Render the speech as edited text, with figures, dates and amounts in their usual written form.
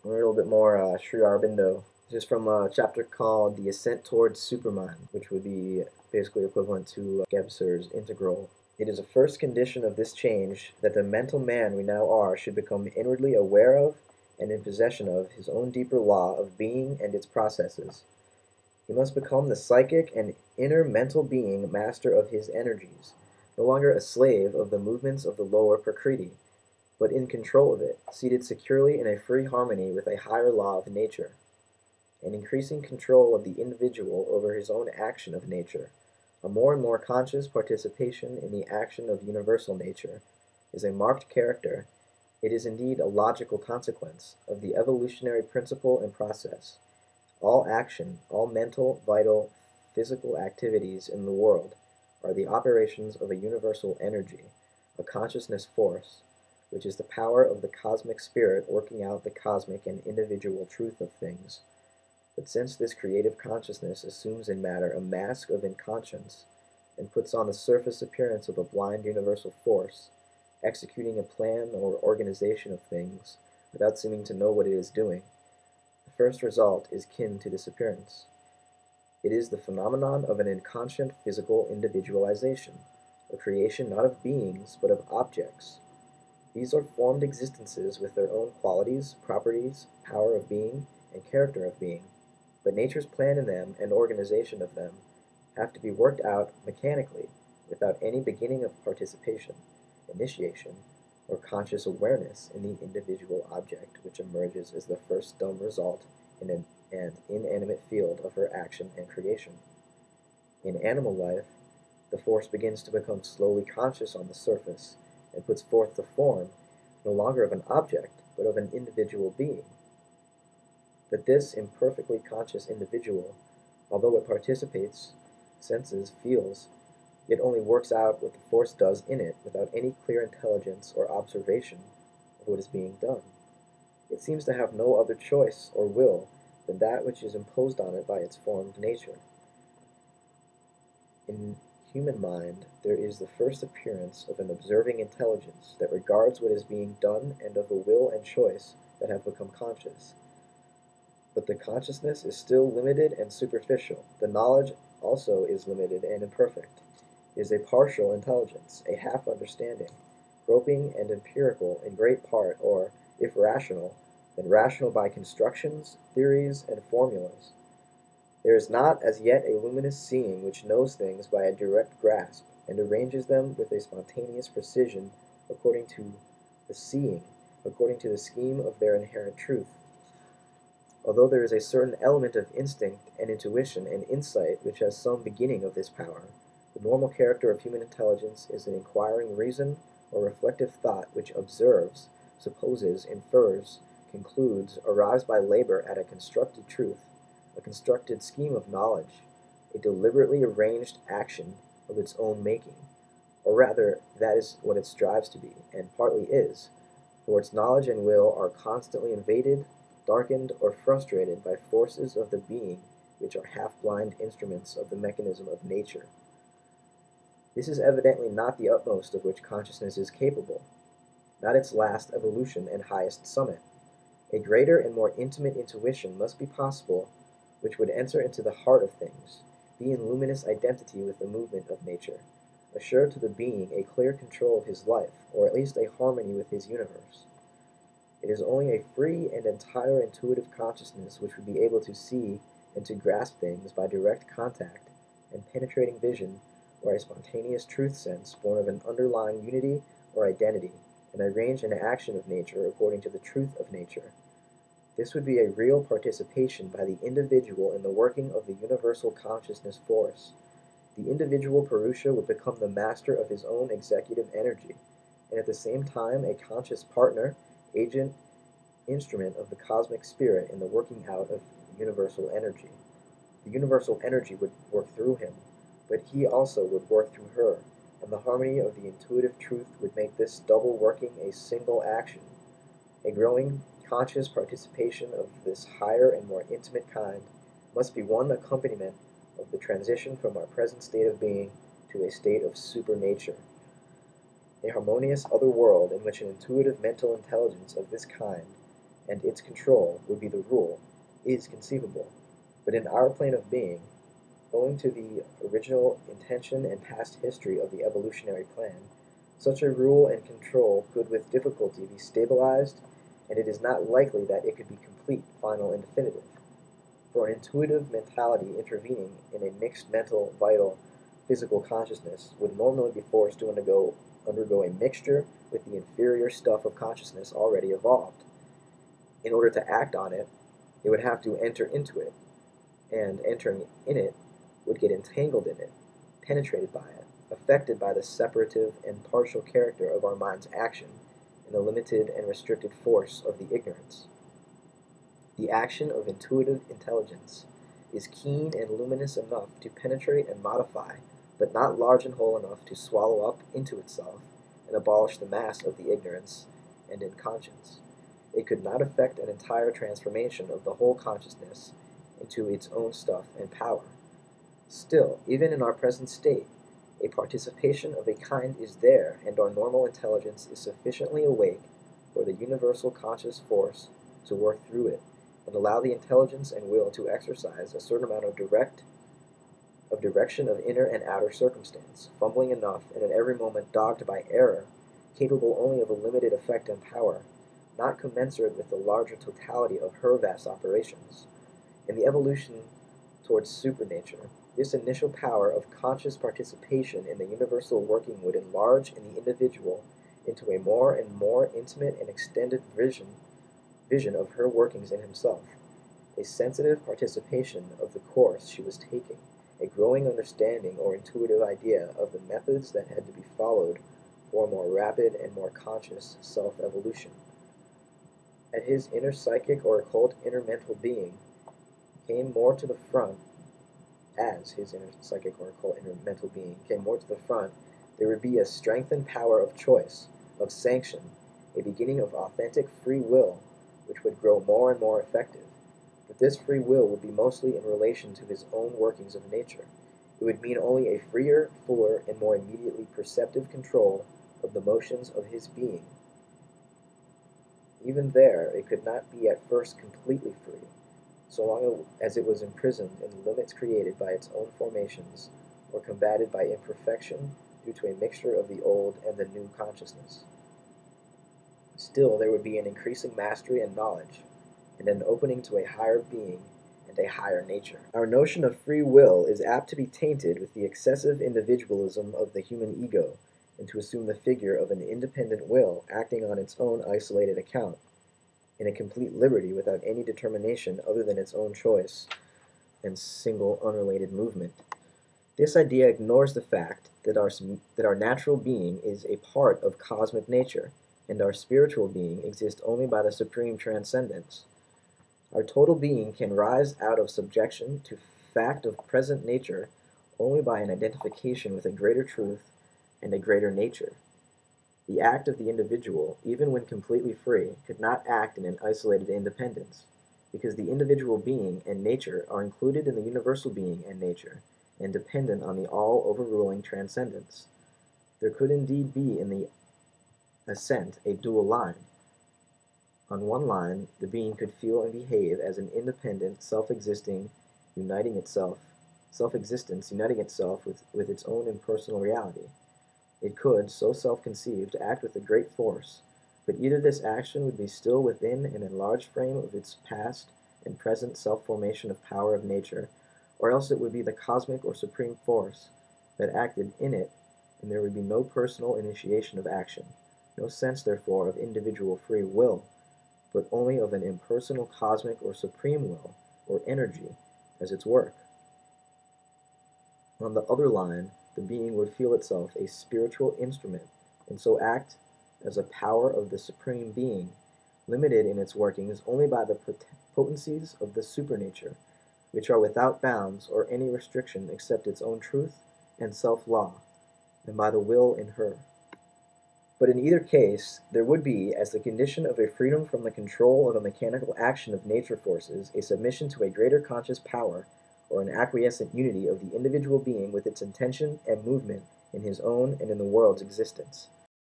A little bit more Sri Aurobindo. This is from a chapter called The Ascent Towards Supermind, which would be basically equivalent to Gebser's integral. It is a first condition of this change that the mental man we now are should become inwardly aware of and in possession of his own deeper law of being and its processes. He must become the psychic and inner mental being master of his energies, no longer a slave of the movements of the lower Prakriti, but in control of it, seated securely in a free harmony with a higher law of nature. An increasing control of the individual over his own action of nature, a more and more conscious participation in the action of universal nature, is a marked character, it is indeed a logical consequence, of the evolutionary principle and process. All action, all mental, vital, physical activities in the world are the operations of a universal energy, a consciousness force, which is the power of the cosmic spirit working out the cosmic and individual truth of things. But since this creative consciousness assumes in matter a mask of inconscience, and puts on the surface appearance of a blind universal force, executing a plan or organization of things without seeming to know what it is doing, the first result is kin to this appearance. It is the phenomenon of an inconscient physical individualization, a creation not of beings, but of objects. These are formed existences with their own qualities, properties, power of being, and character of being, but nature's plan in them and organization of them have to be worked out mechanically, without any beginning of participation, initiation, or conscious awareness in the individual object which emerges as the first dumb result in an inanimate field of her action and creation. In animal life, the force begins to become slowly conscious on the surface, and puts forth the form, no longer of an object, but of an individual being. But this imperfectly conscious individual, although it participates, senses, feels, yet only works out what the force does in it without any clear intelligence or observation of what is being done. It seems to have no other choice or will than that which is imposed on it by its formed nature. In human mind there is the first appearance of an observing intelligence that regards what is being done and of a will and choice that have become conscious. But the consciousness is still limited and superficial. The knowledge also is limited and imperfect. It is a partial intelligence, a half understanding, groping and empirical in great part, or, if rational, then rational by constructions, theories, and formulas. There is not as yet a luminous seeing which knows things by a direct grasp, and arranges them with a spontaneous precision according to the seeing, according to the scheme of their inherent truth. Although there is a certain element of instinct and intuition and insight which has some beginning of this power, the normal character of human intelligence is an inquiring reason or reflective thought which observes, supposes, infers, concludes, arrives by labor at a constructed truth, a constructed scheme of knowledge, a deliberately arranged action of its own making, or rather that is what it strives to be, and partly is, for its knowledge and will are constantly invaded, darkened, or frustrated by forces of the being which are half-blind instruments of the mechanism of nature. This is evidently not the utmost of which consciousness is capable, not its last evolution and highest summit. A greater and more intimate intuition must be possible which would enter into the heart of things, be in luminous identity with the movement of nature, assure to the being a clear control of his life, or at least a harmony with his universe. It is only a free and entire intuitive consciousness which would be able to see and to grasp things by direct contact and penetrating vision, or a spontaneous truth sense born of an underlying unity or identity, and arrange an action of nature according to the truth of nature. This would be a real participation by the individual in the working of the universal consciousness force. The individual Purusha would become the master of his own executive energy, and at the same time a conscious partner, agent, instrument of the cosmic spirit in the working out of universal energy. The universal energy would work through him, but he also would work through her, and the harmony of the intuitive truth would make this double working a single action. A growing, conscious participation of this higher and more intimate kind must be one accompaniment of the transition from our present state of being to a state of supernature. A harmonious other world in which an intuitive mental intelligence of this kind, and its control would be the rule, is conceivable. But in our plane of being, owing to the original intention and past history of the evolutionary plan, such a rule and control could with difficulty be stabilized, and it is not likely that it could be complete, final, and definitive. For an intuitive mentality intervening in a mixed mental, vital, physical consciousness would normally be forced to undergo a mixture with the inferior stuff of consciousness already evolved. In order to act on it, it would have to enter into it, and entering in it would get entangled in it, penetrated by it, affected by the separative and partial character of our mind's action and the limited and restricted force of the ignorance. The action of intuitive intelligence is keen and luminous enough to penetrate and modify, but not large and whole enough to swallow up into itself and abolish the mass of the ignorance and inconscience. It could not effect an entire transformation of the whole consciousness into its own stuff and power. Still, even in our present state, a participation of a kind is there, and our normal intelligence is sufficiently awake for the universal conscious force to work through it, and allow the intelligence and will to exercise a certain amount of direction of inner and outer circumstance, fumbling enough, and at every moment dogged by error, capable only of a limited effect and power, not commensurate with the larger totality of her vast operations. In the evolution towards supernature, this initial power of conscious participation in the universal working would enlarge in the individual into a more and more intimate and extended vision of her workings in himself, a sensitive participation of the course she was taking, a growing understanding or intuitive idea of the methods that had to be followed for a more rapid and more conscious self-evolution. At his inner psychic or occult inner mental being came more to the front, as his inner psychic or occult inner mental being came more to the front, there would be a strengthened power of choice, of sanction, a beginning of authentic free will, which would grow more and more effective. But this free will would be mostly in relation to his own workings of nature. It would mean only a freer, fuller, and more immediately perceptive control of the motions of his being. Even there, it could not be at first completely free, so long as it was imprisoned in the limits created by its own formations, or combated by imperfection due to a mixture of the old and the new consciousness. Still, there would be an increasing mastery and knowledge, and an opening to a higher being and a higher nature. Our notion of free will is apt to be tainted with the excessive individualism of the human ego, and to assume the figure of an independent will acting on its own isolated account, in a complete liberty without any determination other than its own choice and single unrelated movement. This idea ignores the fact that our natural being is a part of cosmic nature, and our spiritual being exists only by the supreme transcendence. Our total being can rise out of subjection to fact of present nature only by an identification with a greater truth and a greater nature. The act of the individual, even when completely free, could not act in an isolated independence, because the individual being and nature are included in the universal being and nature, and dependent on the all-overruling transcendence. There could indeed be in the Ascent a dual line. On one line, the being could feel and behave as an independent, self-existence uniting itself with its own impersonal reality. It could, so self-conceived, act with a great force, but either this action would be still within an enlarged frame of its past and present self-formation of power of nature, or else it would be the cosmic or supreme force that acted in it, and there would be no personal initiation of action, no sense, therefore, of individual free will, but only of an impersonal cosmic or supreme will, or energy, as its work. On the other line, the being would feel itself a spiritual instrument, and so act as a power of the Supreme Being, limited in its workings only by the potencies of the supernature, which are without bounds or any restriction except its own truth and self-law, and by the will in her. But in either case, there would be, as the condition of a freedom from the control of a mechanical action of nature forces, a submission to a greater conscious power, or an acquiescent unity of the individual being with its intention and movement in his own and in the world's existence.